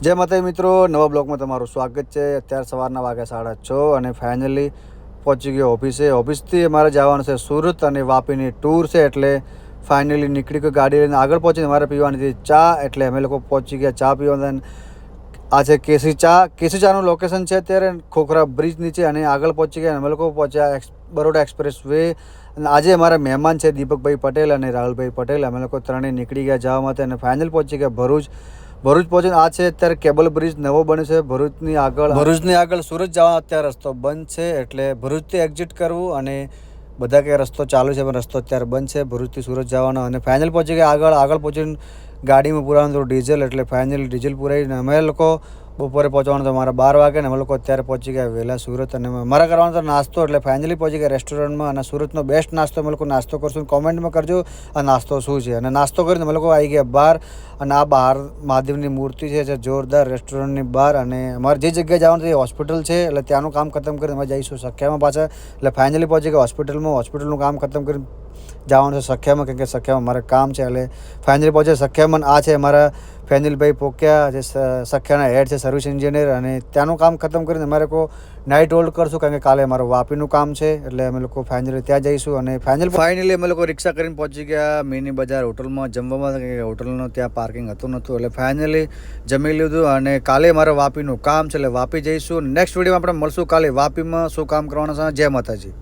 જય માતાજી મિત્રો, નવા બ્લોગમાં તમારું સ્વાગત છે। અત્યારે સવારના વાગ્યા 6:30 અને ફાઇનલી પહોંચી ગયો ઓફિસે। ઓફિસથી અમારે જવાનું છે સુરત અને વાપીની ટૂર છે, એટલે ફાઇનલી નીકળી ગયો ગાડી લઈને। આગળ પહોંચીને અમારે પીવાની હતી ચા, એટલે અમે લોકો પહોંચી ગયા ચા પીવા। આ છે કેસી ચા। કેસી ચાનું લોકેશન છે અત્યારે ખોખરા બ્રિજ નીચે, અને આગળ પહોંચી ગયા। અમે લોકો પહોંચ્યા બરોડા એક્સપ્રેસ વે। અને આજે અમારા મહેમાન છે દીપકભાઈ પટેલ અને રાહુલભાઈ પટેલ। અમે લોકો ત્રણેય નીકળી ગયા જવા માટે અને ફાઇનલ પહોંચી ગયા ભરૂચ। ભરૂચ પહોંચીને આ છે અત્યારે કેબલ બ્રિજ નવો બને છે ભરૂચની આગળ સુરત જવાનો અત્યારે રસ્તો બંધ છે, એટલે ભરૂચથી એક્ઝિટ કરવું। અને બધા કે રસ્તો ચાલુ છે પણ રસ્તો અત્યારે બંધ છે ભરૂચથી સુરત જવાનો। અને ફાઇનલ પહોંચી ગયા આગળ પહોંચીને ગાડીમાં પુરાવાનું હતું ડીઝલ, એટલે ફાઇનલી ડીઝલ પુરાવીને અમે લોકો બપોરે પહોંચવાનું તો અમારા 12 વાગે, ને અમે લોકો અત્યારે પહોંચી ગયા વહેલા સુરત। અને અમારા કરવાનો તો નાસ્તો, એટલે ફાઇનલી પહોંચી ગયા રેસ્ટોરન્ટમાં। અને સુરતનો બેસ્ટ નાસ્તો અમે લોકો નાસ્તો કરશું, કોમેન્ટમાં કરજો આ નાસ્તો શું છે। અને નાસ્તો કરીને અમે લોકો આવી ગયા બહાર, અને આ બહાર મહાદેવની મૂર્તિ છે જોરદાર રેસ્ટોરન્ટની બહાર। અને અમારે જે જગ્યાએ જવાનું છે એ હોસ્પિટલ છે, એટલે ત્યાંનું કામ ખતમ કરીને અમે જઈશું સખ્યામાં પાછા। એટલે ફાઇનલી પહોંચી ગયા હોસ્પિટલનું કામ ખતમ કરીને જવાનું છે સખ્યામાં, કેમ કે સખ્યામાં મારે કામ છે। એટલે ફાઇનલી પહોંચે સખ્યામાં। આ છે અમારા ફેનિલભાઈ પોક્યા, જે સખ્યાના હેડ છે સર્વિસ એન્જિનિયર। અને ત્યાંનું કામ ખતમ કરીને અમારે નાઇટ હોલ્ડ કરશું, કારણ કે કાલે અમારું વાપીનું કામ છે, એટલે અમે લોકો ફાઇનલી ત્યાં જઈશું। અને ફાઇનલી અમે લોકો રિક્ષા કરીને પહોંચી ગયા મિની બજાર હોટલમાં જમવામાં, કારણ કે હોટલનું ત્યાં પાર્કિંગ હતું નહોતું, એટલે ફાઇનલી જમી લીધું। અને કાલે મારે વાપીનું કામ છે, એટલે વાપી જઈશું। નેક્સ્ટ વિડીયોમાં આપણે મળશું કાલે વાપીમાં શું કામ કરવાનું છે। જય માતાજી।